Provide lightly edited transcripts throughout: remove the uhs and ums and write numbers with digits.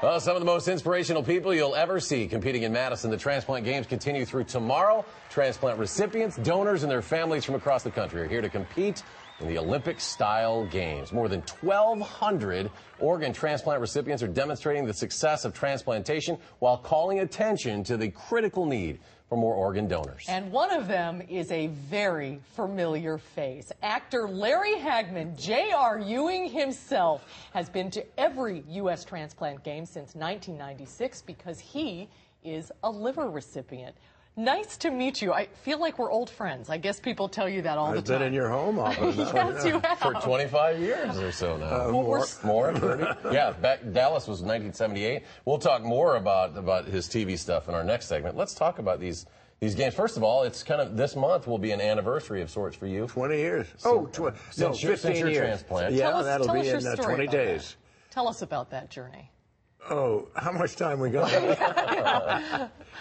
Well, some of the most inspirational people you'll ever see competing in Madison. The Transplant Games continue through tomorrow. Transplant recipients, donors, and their families from across the country are here to compete in the Olympic-style games. More than 1,200 organ transplant recipients are demonstrating the success of transplantation while calling attention to the critical need for more organ donors. And one of them is a very familiar face. Actor Larry Hagman, J.R. Ewing himself, has been to every U.S. transplant game since 1996 because he is a liver recipient. Nice to meet you. I feel like we're old friends. I guess people tell you that all the time. I've been in your home often. Yes, you have. For 25 years or so now. More? 30? Yeah, Dallas was 1978. We'll talk more about his TV stuff in our next segment. Let's talk about these games. First of all, it's kind of this month will be an anniversary of sorts for you. 20 years. Since your transplant. Yeah, that'll be in 20 days. Tell us about that journey. Oh, how much time we got?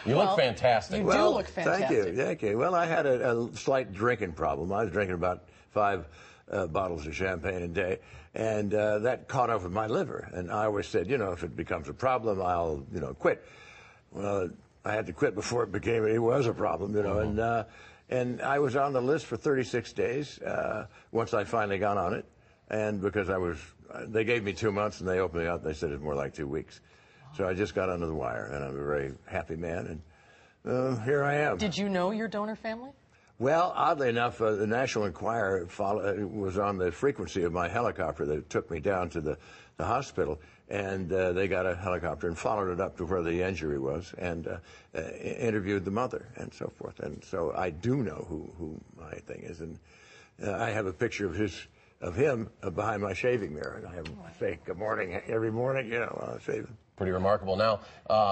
You look fantastic. You do look fantastic. Thank you. Well, I had a slight drinking problem. I was drinking about 5 bottles of champagne a day, and that caught up with my liver. And I always said, if it becomes a problem, I'll, quit. Well, I had to quit before it was a problem, and I was on the list for 36 days once I finally got on it. And because they gave me 2 months and they opened me up, they said it's more like 2 weeks. So I just got under the wire, and I'm a very happy man, and here I am. Did you know your donor family? Well, oddly enough, the National Enquirer was on the frequency of my helicopter that took me down to the hospital, and they got a helicopter and followed it up to where the injury was and interviewed the mother and so forth. And so I do know who my thing is, and I have a picture of him behind my shaving mirror, and I have him say good morning every morning, while I'm shaving. Pretty remarkable. Now,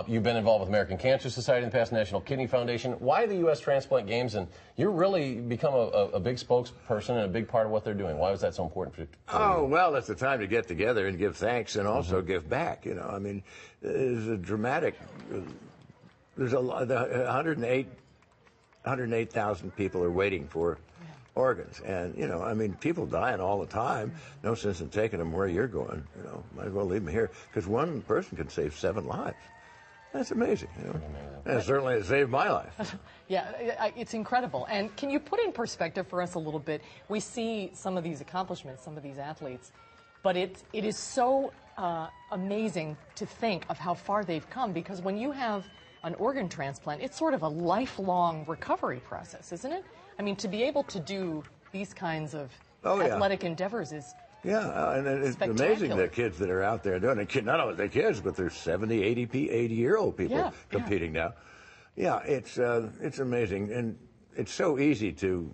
you've been involved with American Cancer Society in the past, National Kidney Foundation. Why the U.S. Transplant Games? And you're really become a big spokesperson and a big part of what they're doing. Why was that so important for you? Well, it's the time to get together and give thanks and also give back. I mean, there's a dramatic. There's a lot. 108,000 people are waiting for organs, and I mean, people dying all the time. No sense in taking them where you're going. Might as well leave them here, because one person can save 7 lives. That's amazing. And certainly it saved my life. Yeah, it's incredible. And can you put in perspective for us a little bit? We see some of these accomplishments, some of these athletes, but it is so amazing to think of how far they've come, because when you have an organ transplant, it's sort of a lifelong recovery process, isn't it? I mean, to be able to do these kinds of athletic endeavors is and it's amazing the kids that are out there doing it. Not only the kids, but there's 70, 80-year-old people competing now. Yeah, it's amazing, and it's so easy to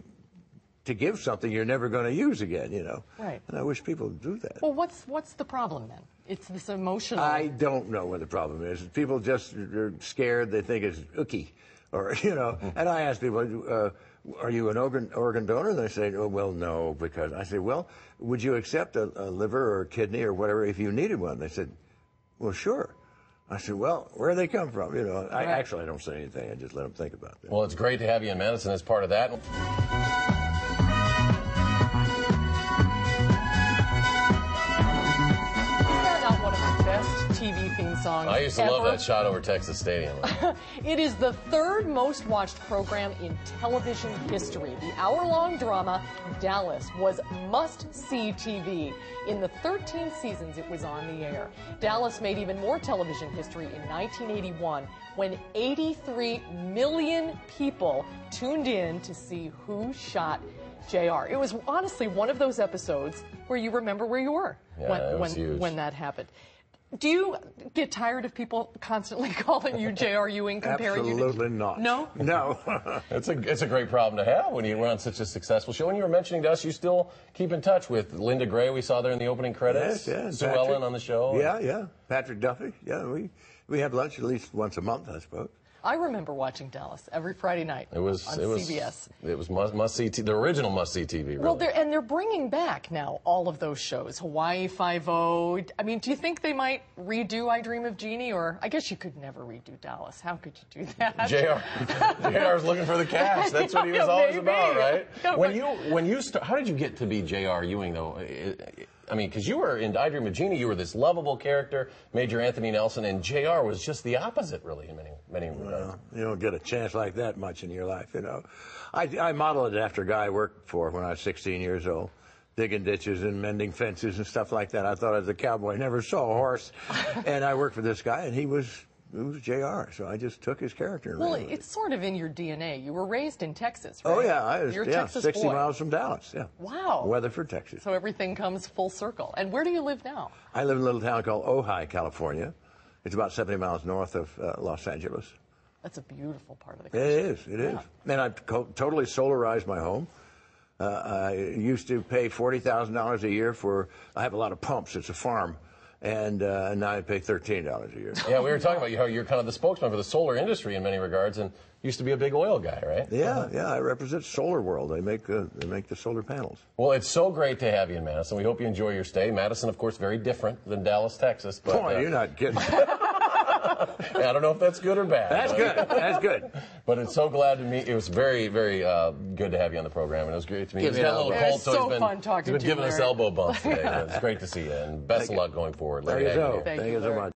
give something you're never going to use again, Right. And I wish people would do that. Well, what's the problem then? It's this emotional. I don't know what the problem is. People just are scared. They think it's ooky, or And I ask people, are you an organ donor? And they say, oh, well, no, because I say, well, would you accept a liver or a kidney or whatever if you needed one? They said, well, sure. I said, well, where do they come from? I don't say anything. I just let them think about that. Well, it's great to have you in Madison as part of that. TV theme song. I used to love that shot over Texas Stadium. It is the 3rd most watched program in television history. The hour-long drama, Dallas, was must-see TV. In the 13 seasons it was on the air. Dallas made even more television history in 1981 when 83 million people tuned in to see who shot JR. It was honestly one of those episodes where you remember where you were when that happened. Do you get tired of people constantly calling you J.R. Ewing, comparing you to... Absolutely not. No? No. It's a great problem to have when you run such a successtional show. When you were mentioning to us, you still keep in touch with Linda Gray, we saw there in the opening credits. Yes, Sue Ellen on the show. Yeah. Patrick Duffy. Yeah, we have lunch at least once a month, I suppose. I remember watching Dallas every Friday night on CBS. It was must-see, the original must-see TV, really. Well, they're bringing back now all of those shows. Hawaii Five-0. I mean, do you think they might redo I Dream of Jeannie? Or I guess you could never redo Dallas. How could you do that? JR's looking for the cash. That's what he was always about, right? No, how did you get to be J.R. Ewing, though? I mean, because you were in I Dream of Jeannie, you were this lovable character, Major Anthony Nelson, and JR was just the opposite, really, in many regards. Well, you don't get a chance like that much in your life, you know. I modeled it after a guy I worked for when I was 16 years old, digging ditches and mending fences and stuff like that. I thought I was a cowboy, never saw a horse. And I worked for this guy, and it was JR, so I just took his character. Well, it's sort of in your DNA. You were raised in Texas, right? Oh, yeah. You're a Texas 60 boy. miles from Dallas, yeah. Wow. Weatherford, Texas. So everything comes full circle. And where do you live now? I live in a little town called Ojai, California. It's about 70 miles north of Los Angeles. That's a beautiful part of the country. It is. And I've totally solarized my home. I used to pay $40,000 a year I have a lot of pumps. It's a farm. And now I pay $13 a year. Yeah, we were talking about how you're kind of the spokesman for the solar industry in many regards, and used to be a big oil guy, right? Yeah. I represent Solar World. They make the solar panels. Well, it's so great to have you in Madison. We hope you enjoy your stay. Madison, of course, very different than Dallas, Texas. But, Boy, you're not kidding. I don't know if that's good or bad. That's good. That's good. But it's so glad to meet. It was very, very good to have you on the program, and it was great to meet you. He's got a little cold, so he's been giving us elbow bumps today. It's great to see you, and best of luck going forward, Larry Hagman. Thank you so much.